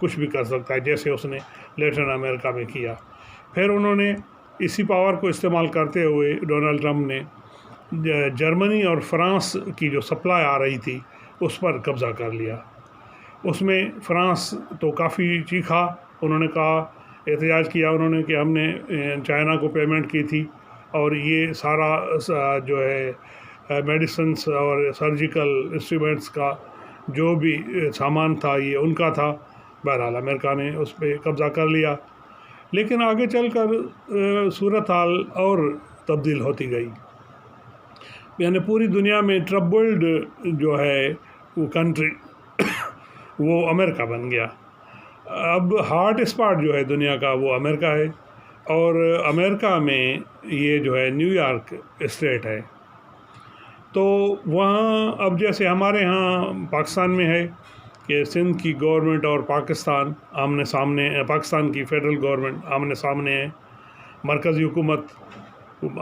کچھ بھی کر سکتا ہے، جیسے اس نے لیٹن امریکہ میں کیا۔ پھر انہوں نے اسی پاور کو استعمال کرتے ہوئے ڈونلڈ ٹرمپ نے جرمنی اور فرانس کی جو سپلائی آ رہی تھی اس پر قبضہ کر لیا۔ اس میں فرانس تو کافی چیخا، انہوں نے کہا، احتجاج کیا انہوں نے کہ ہم نے چائنا کو پیمنٹ کی تھی اور یہ سارا جو ہے میڈیسنس اور سرجیکل انسٹرومنٹس کا جو بھی سامان تھا یہ ان کا تھا۔ بہرحال امریکہ نے اس پہ قبضہ کر لیا، لیکن آگے چل کر صورتحال اور تبدیل ہوتی گئی، یعنی پوری دنیا میں ٹربلڈ جو ہے وہ کنٹری وہ امریکہ بن گیا۔ اب ہاٹ اسپاٹ جو ہے دنیا کا وہ امریکہ ہے، اور امریکہ میں یہ جو ہے نیو یارک اسٹیٹ ہے۔ تو وہاں اب جیسے ہمارے ہاں پاکستان میں ہے کہ سندھ کی گورنمنٹ اور پاکستان آمنے سامنے، پاکستان کی فیڈرل گورنمنٹ آمنے سامنے ہے، مرکزی حکومت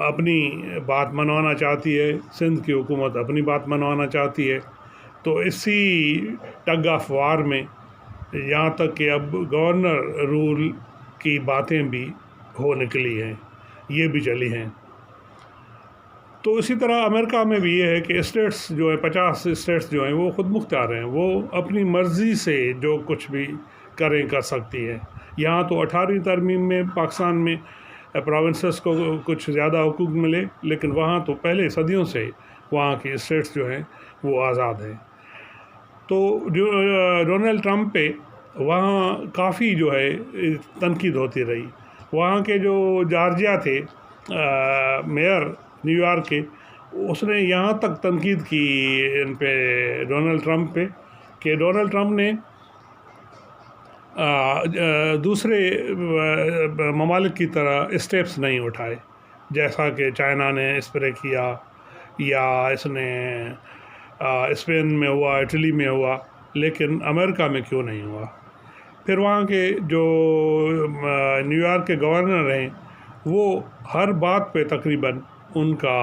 اپنی بات منوانا چاہتی ہے، سندھ کی حکومت اپنی بات منوانا چاہتی ہے۔ تو اسی ٹگ آف وار میں یہاں تک کہ اب گورنر رول کی باتیں بھی ہو نکلی ہیں، یہ بھی چلی ہیں۔ تو اسی طرح امریکہ میں بھی یہ ہے کہ اسٹیٹس جو ہیں 50 اسٹیٹس جو ہیں وہ خود مختار ہیں، وہ اپنی مرضی سے جو کچھ بھی کر سکتی ہیں۔ یہاں تو 18ویں ترمیم میں پاکستان میں پروونسز کو کچھ زیادہ حقوق ملے، لیکن وہاں تو پہلے صدیوں سے وہاں کی اسٹیٹس جو ہیں وہ آزاد ہیں۔ تو ڈونلڈ ٹرمپ پہ وہاں کافی جو ہے تنقید ہوتی رہی۔ وہاں کے جو جارجیا تھے میئر نیو یارک کے، اس نے یہاں تک تنقید کی ان پہ ڈونلڈ ٹرمپ پہ کہ ڈونلڈ ٹرمپ نے دوسرے ممالک کی طرح اسٹیپس نہیں اٹھائے، جیسا کہ چائنا نے اسپرے کیا یا اس نے اسپین میں ہوا، اٹلی میں ہوا، لیکن امریکہ میں کیوں نہیں ہوا۔ پھر وہاں کے جو نیو یارک کے گورنر ہیں وہ ہر بات پہ تقریباً ان کا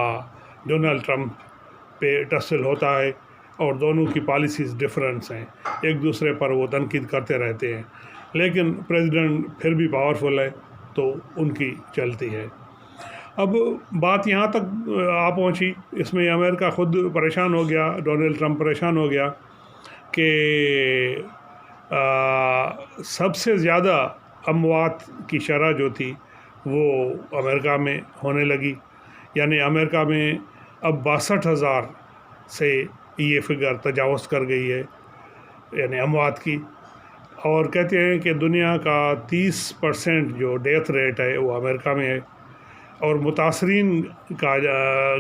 ڈونلڈ ٹرمپ پہ ٹسل ہوتا ہے، اور دونوں کی پالیسیز ڈفرینس ہیں، ایک دوسرے پر وہ تنقید کرتے رہتے ہیں، لیکن پریزیڈنٹ پھر بھی پاورفل ہے تو ان کی چلتی ہے۔ اب بات یہاں تک آ پہنچی، اس میں امریکہ خود پریشان ہو گیا، ڈونلڈ ٹرمپ پریشان ہو گیا کہ سب سے زیادہ اموات کی شرح جو تھی وہ امریکہ میں ہونے لگی، یعنی امریکہ میں اب 62,000 سے یہ فگر تجاوز کر گئی ہے، یعنی اموات کی، اور کہتے ہیں کہ دنیا کا 30% جو ڈیتھ ریٹ ہے وہ امریکہ میں ہے، اور متاثرین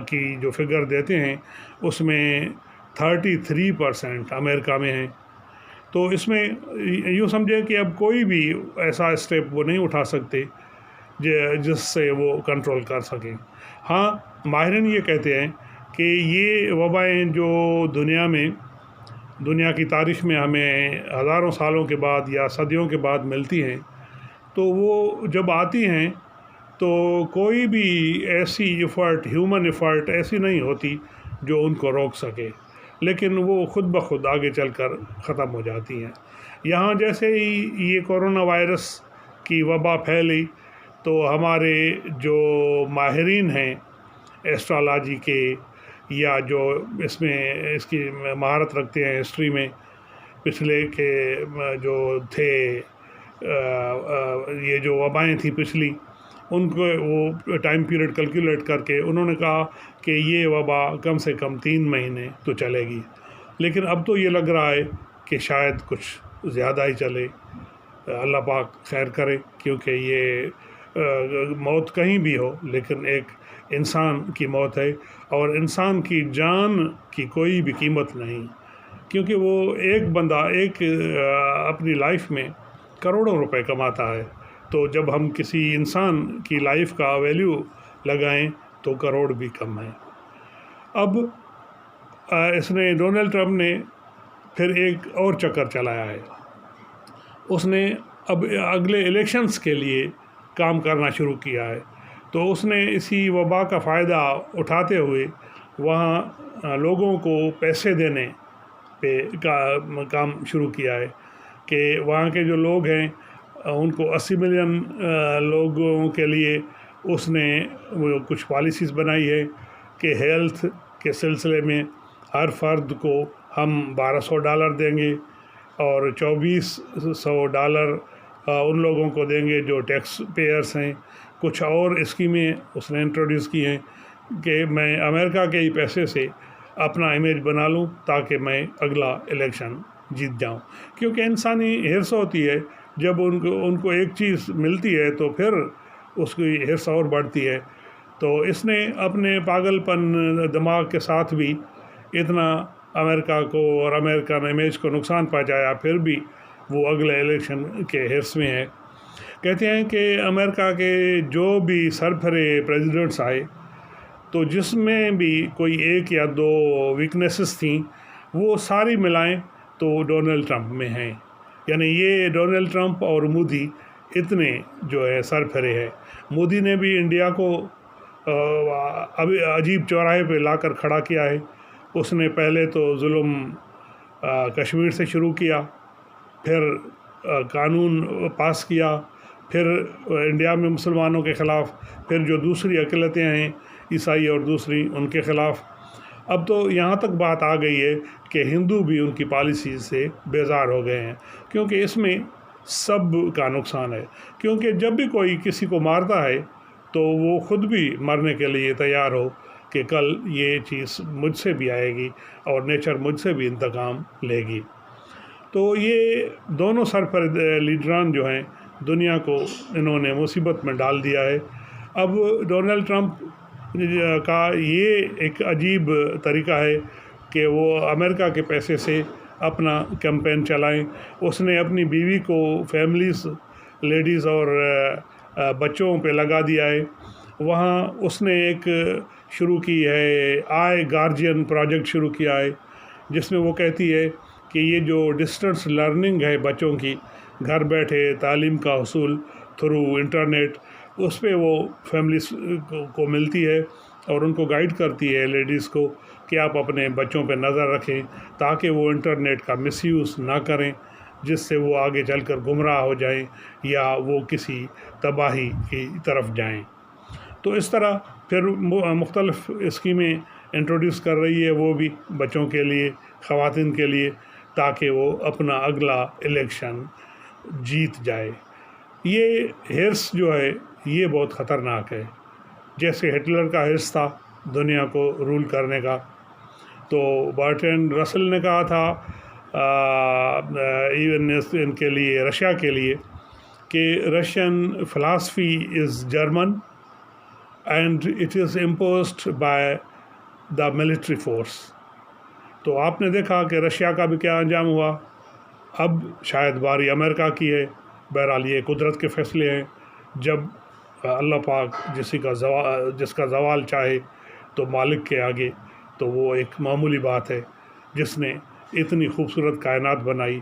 کی جو فگر دیتے ہیں اس میں 33% امریکہ میں ہیں۔ تو اس میں یوں سمجھے کہ اب کوئی بھی ایسا اسٹیپ وہ نہیں اٹھا سکتے جس سے وہ کنٹرول کر سکیں۔ ہاں، ماہرین یہ کہتے ہیں کہ یہ وبائیں جو دنیا کی تاریخ میں ہمیں ہزاروں سالوں کے بعد یا صدیوں کے بعد ملتی ہیں، تو وہ جب آتی ہیں تو کوئی بھی ایسی ہیومن ایفرٹ ایسی نہیں ہوتی جو ان کو روک سکے، لیکن وہ خود بخود آگے چل کر ختم ہو جاتی ہیں۔ یہاں جیسے ہی یہ کورونا وائرس کی وبا پھیلی تو ہمارے جو ماہرین ہیں ایسٹرالوجی کے یا جو اس کی مہارت رکھتے ہیں ہسٹری میں، پچھلے کے جو تھے یہ جو وبائیں تھیں پچھلی، ان کو وہ ٹائم پیریڈ کیلکولیٹ کر کے انہوں نے کہا کہ یہ وبا کم سے کم 3 مہینے تو چلے گی، لیکن اب تو یہ لگ رہا ہے کہ شاید کچھ زیادہ ہی چلے۔ اللہ پاک خیر کرے، کیونکہ یہ موت کہیں بھی ہو لیکن ایک انسان کی موت ہے، اور انسان کی جان کی کوئی بھی قیمت نہیں، کیونکہ وہ ایک بندہ اپنی لائف میں کروڑوں روپے کماتا ہے، تو جب ہم کسی انسان کی لائف کا ویلیو لگائیں تو کروڑ بھی کم ہے۔ اب اس نے ڈونلڈ ٹرمپ نے پھر ایک اور چکر چلایا ہے، اس نے اب اگلے الیکشنز کے لیے کام کرنا شروع کیا ہے، تو اس نے اسی وبا کا فائدہ اٹھاتے ہوئے وہاں لوگوں کو پیسے دینے پہ کام شروع کیا ہے۔ کہ وہاں کے جو لوگ ہیں ان کو 80 ملین لوگوں کے لیے اس نے وہ کچھ پالیسیز بنائی ہے کہ ہیلتھ کے سلسلے میں ہر فرد کو ہم $1200 دیں گے اور $2400 ان لوگوں کو دیں گے جو ٹیکس پیئرس ہیں. کچھ اور اسکیمیں اس نے انٹروڈیوس کی ہیں کہ میں امریکہ کے ہی پیسے سے اپنا امیج بنا لوں تاکہ میں اگلا الیکشن جیت جاؤں. کیونکہ انسانی حرص ہوتی ہے، جب ان کو ایک چیز ملتی ہے تو پھر اس کی حرص اور بڑھتی ہے. تو اس نے اپنے پاگل پن دماغ کے ساتھ بھی اتنا امریکہ کو اور امریکن امیج کو نقصان پہنچایا، پھر بھی وہ اگلے الیکشن کے حرص میں ہے. کہتے ہیں کہ امریکہ کے جو بھی سربھرے پریزیڈنٹس آئے تو جس میں بھی کوئی ایک یا دو ویکنیسز تھیں وہ ساری ملائیں تو ڈونلڈ ٹرمپ میں ہیں. یعنی یہ ڈونلڈ ٹرمپ اور مودی اتنے جو ہے سربھرے ہیں. مودی نے بھی انڈیا کو ابھی عجیب چوراہے پہ لا کر کھڑا کیا ہے. اس نے پہلے تو ظلم کشمیر سے شروع کیا، پھر قانون پاس کیا، پھر انڈیا میں مسلمانوں کے خلاف، پھر جو دوسری اقلیتیں ہیں عیسائی اور دوسری ان کے خلاف. اب تو یہاں تک بات آ گئی ہے کہ ہندو بھی ان کی پالیسی سے بیزار ہو گئے ہیں، کیونکہ اس میں سب کا نقصان ہے. کیونکہ جب بھی کوئی کسی کو مارتا ہے تو وہ خود بھی مرنے کے لیے تیار ہو کہ کل یہ چیز مجھ سے بھی آئے گی اور نیچر مجھ سے بھی انتقام لے گی. تو یہ دونوں سرپرست لیڈران جو ہیں دنیا کو انہوں نے مصیبت میں ڈال دیا ہے. اب ڈونلڈ ٹرمپ کا یہ ایک عجیب طریقہ ہے کہ وہ امریکہ کے پیسے سے اپنا کیمپین چلائیں. اس نے اپنی بیوی کو فیملیز، لیڈیز اور بچوں پہ لگا دیا ہے. وہاں اس نے ایک شروع کی ہے آئی گارجین پروجیکٹ شروع کیا ہے، جس میں وہ کہتی ہے کہ یہ جو ڈسٹنس لرننگ ہے بچوں کی، گھر بیٹھے تعلیم کا حصول تھرو انٹرنیٹ، اس پہ وہ فیملیز کو ملتی ہے اور ان کو گائیڈ کرتی ہے لیڈیز کو کہ آپ اپنے بچوں پہ نظر رکھیں تاکہ وہ انٹرنیٹ کا مس یوز نہ کریں، جس سے وہ آگے چل کر گمراہ ہو جائیں یا وہ کسی تباہی کی طرف جائیں. تو اس طرح پھر مختلف اسکیمیں انٹروڈیوس کر رہی ہے وہ بھی بچوں کے لیے، خواتین کے لیے، تاکہ وہ اپنا اگلا الیکشن جیت جائے. یہ حرص جو ہے یہ بہت خطرناک ہے. جیسے ہٹلر کا حرص تھا دنیا کو رول کرنے کا، تو برٹرینڈ رسل نے کہا تھا ایون ان کے لیے، رشیا کے لیے، کہ Russian philosophy is German and it is imposed by the military force. تو آپ نے دیکھا کہ رشیا کا بھی کیا انجام ہوا. اب شاید باری امریکہ کی ہے. بہرحال یہ قدرت کے فیصلے ہیں. جب اللہ پاک جس کا زوال چاہے تو مالک کے آگے تو وہ ایک معمولی بات ہے. جس نے اتنی خوبصورت کائنات بنائی،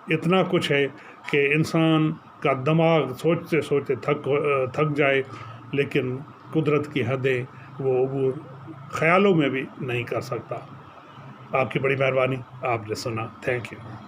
اتنا کچھ ہے کہ انسان کا دماغ سوچتے سوچتے تھک جائے، لیکن قدرت کی حدیں وہ عبور خیالوں میں بھی نہیں کر سکتا. آپ کی بڑی مہربانی، آپ نے سنا. Thank you.